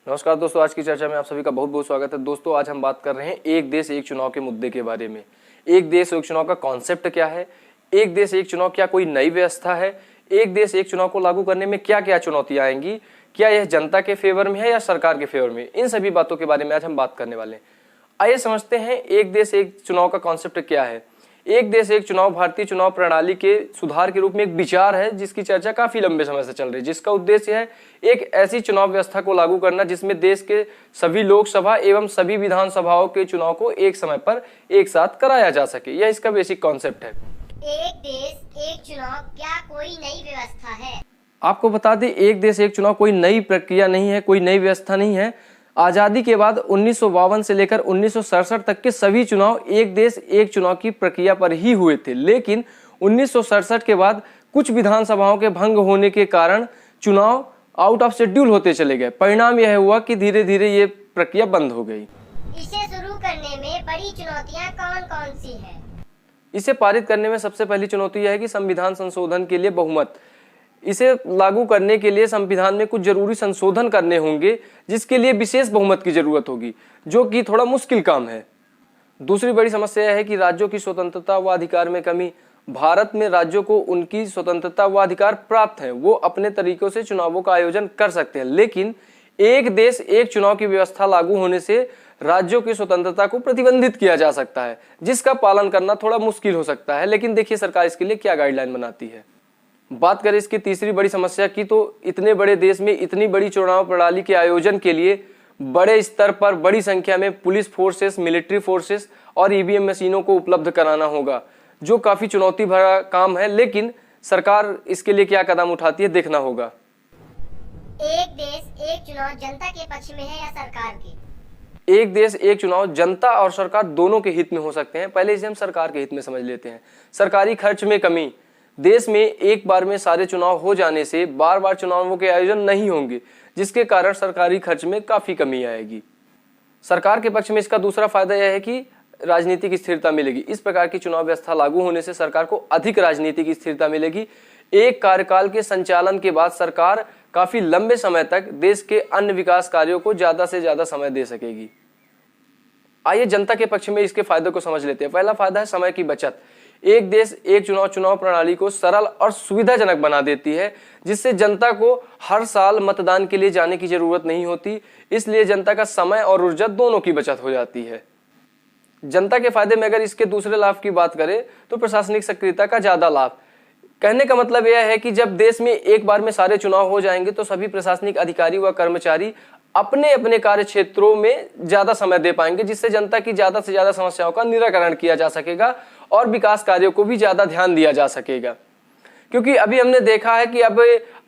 नमस्कार दोस्तों, आज की चर्चा में आप सभी का बहुत बहुत स्वागत है। दोस्तों, आज हम बात कर रहे हैं एक देश एक चुनाव के मुद्दे के बारे में। एक देश एक चुनाव का कॉन्सेप्ट क्या है, एक देश एक चुनाव क्या कोई नई व्यवस्था है, एक देश एक चुनाव को लागू करने में क्या क्या चुनौतियां आएंगी, क्या यह जनता के फेवर में है या सरकार के फेवर में, इन सभी बातों के बारे में आज हम बात करने वाले हैं। आइए समझते हैं एक देश एक चुनाव का कॉन्सेप्ट क्या है। एक देश एक चुनाव भारतीय चुनाव प्रणाली के सुधार के रूप में एक विचार है जिसकी चर्चा काफी लंबे समय से चल रही है, जिसका उद्देश्य है एक ऐसी चुनाव व्यवस्था को लागू करना जिसमें देश के सभी लोकसभा एवं सभी विधानसभाओं के चुनाव को एक समय पर एक साथ कराया जा सके। यह इसका बेसिक कॉन्सेप्ट है। एक देश एक चुनाव क्या कोई नई व्यवस्था है? आपको बता दें, एक देश एक चुनाव कोई नई प्रक्रिया नहीं है, कोई नई व्यवस्था नहीं है। आजादी के बाद 1952 से लेकर 1967 तक के सभी चुनाव एक देश एक चुनाव की प्रक्रिया पर ही हुए थे, लेकिन 1967 के बाद कुछ विधानसभाओं के भंग होने के कारण चुनाव आउट ऑफ शेड्यूल होते चले गए। परिणाम यह हुआ कि धीरे धीरे ये प्रक्रिया बंद हो गई। इसे शुरू करने में बड़ी चुनौतियां कौन-कौन सी हैं? इसे पारित करने में सबसे पहली चुनौती यह है कि संविधान संशोधन के लिए बहुमत। इसे लागू करने के लिए संविधान में कुछ जरूरी संशोधन करने होंगे, जिसके लिए विशेष बहुमत की जरूरत होगी, जो कि थोड़ा मुश्किल काम है। दूसरी बड़ी समस्या यह है कि राज्यों की स्वतंत्रता व अधिकार में कमी। भारत में राज्यों को उनकी स्वतंत्रता व अधिकार प्राप्त है, वो अपने तरीकों से चुनावों का आयोजन कर सकते हैं, लेकिन एक देश एक चुनाव की व्यवस्था लागू होने से राज्यों की स्वतंत्रता को प्रतिबंधित किया जा सकता है, जिसका पालन करना थोड़ा मुश्किल हो सकता है। लेकिन देखिए सरकार इसके लिए क्या गाइडलाइन बनाती है। बात करें इसकी तीसरी बड़ी समस्या की, तो इतने बड़े देश में इतनी बड़ी चुनाव प्रणाली के आयोजन के लिए बड़े स्तर पर बड़ी संख्या में पुलिस फोर्सेस, मिलिट्री फोर्सेस और ईवीएम मशीनों को उपलब्ध कराना होगा, जो काफी चुनौती भरा काम है। लेकिन सरकार इसके लिए क्या कदम उठाती है, देखना होगा। एक देश एक चुनाव जनता के पक्ष में है या सरकार के? एक देश एक चुनाव जनता और सरकार दोनों के हित में हो सकते हैं। पहले इसे हम सरकार के हित में समझ लेते हैं। सरकारी खर्च में कमी। देश में एक बार में सारे चुनाव हो जाने से बार बार चुनावों के आयोजन नहीं होंगे, जिसके कारण सरकारी खर्च में काफी कमी आएगी। सरकार के पक्ष में इसका दूसरा फायदा यह है कि राजनीतिक स्थिरता मिलेगी। इस प्रकार की चुनाव व्यवस्था लागू होने से सरकार को अधिक राजनीतिक स्थिरता मिलेगी। एक कार्यकाल के संचालन के बाद सरकार काफी लंबे समय तक देश के अन्य विकास कार्यों को ज्यादा से ज्यादा समय दे सकेगी। आइए जनता के पक्ष में इसके फायदों को समझ लेते हैं। पहला फायदा है समय की बचत। एक देश एक चुनाव चुनाव प्रणाली को सरल और सुविधाजनक बना देती है, जिससे जनता को हर साल मतदान के लिए जाने की जरूरत नहीं होती। इसलिए जनता का समय और ऊर्जा दोनों की बचत हो जाती है। जनता के फायदे में अगर इसके दूसरे लाभ की बात करें तो प्रशासनिक सक्रियता का ज्यादा लाभ। कहने का मतलब यह है कि जब देश में एक बार में सारे चुनाव हो जाएंगे तो सभी प्रशासनिक अधिकारी व कर्मचारी अपने अपने कार्य क्षेत्रों में ज्यादा समय दे पाएंगे, जिससे जनता की ज्यादा से ज्यादा समस्याओं का निराकरण किया जा सकेगा और विकास कार्यों को भी ज्यादा ध्यान दिया जा सकेगा। क्योंकि अभी हमने देखा है कि अब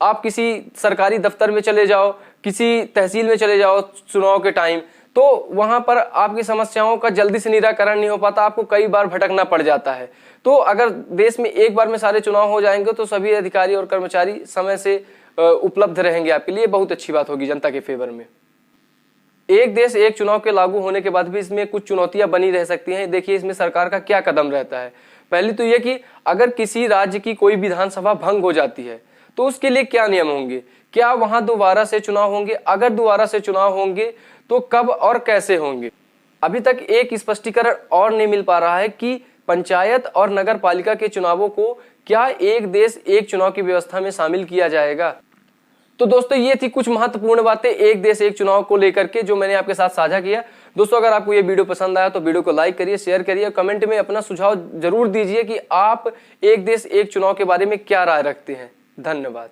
आप किसी सरकारी दफ्तर में चले जाओ, किसी तहसील में चले जाओ चुनाव के टाइम, तो वहां पर आपकी समस्याओं का जल्दी से निराकरण नहीं हो पाता, आपको कई बार भटकना पड़ जाता है। तो अगर देश में एक बार में सारे चुनाव हो जाएंगे तो सभी अधिकारी और कर्मचारी समय से उपलब्ध रहेंगे आपके लिए। बहुत अच्छी बात होगी जनता के फेवर में। एक देश एक चुनाव के लागू होने के बाद भी इसमें कुछ चुनौतियां बनी रह सकती हैं। देखिए इसमें सरकार का क्या कदम रहता है। पहली तो यह कि अगर किसी राज्य की कोई विधानसभा भंग हो जाती है तो उसके लिए क्या नियम होंगे, क्या वहां दोबारा से चुनाव होंगे, अगर दोबारा से चुनाव होंगे तो कब और कैसे होंगे। अभी तक एक स्पष्टीकरण और नहीं मिल पा रहा है कि पंचायत और नगर पालिका के चुनावों को क्या एक देश एक चुनाव की व्यवस्था में शामिल किया जाएगा। तो दोस्तों ये थी कुछ महत्वपूर्ण बातें एक देश एक चुनाव को लेकर के, जो मैंने आपके साथ साझा किया। दोस्तों अगर आपको ये वीडियो पसंद आया तो वीडियो को लाइक करिए, शेयर करिए, कमेंट में अपना सुझाव जरूर दीजिए कि आप एक देश एक चुनाव के बारे में क्या राय रखते हैं। धन्यवाद।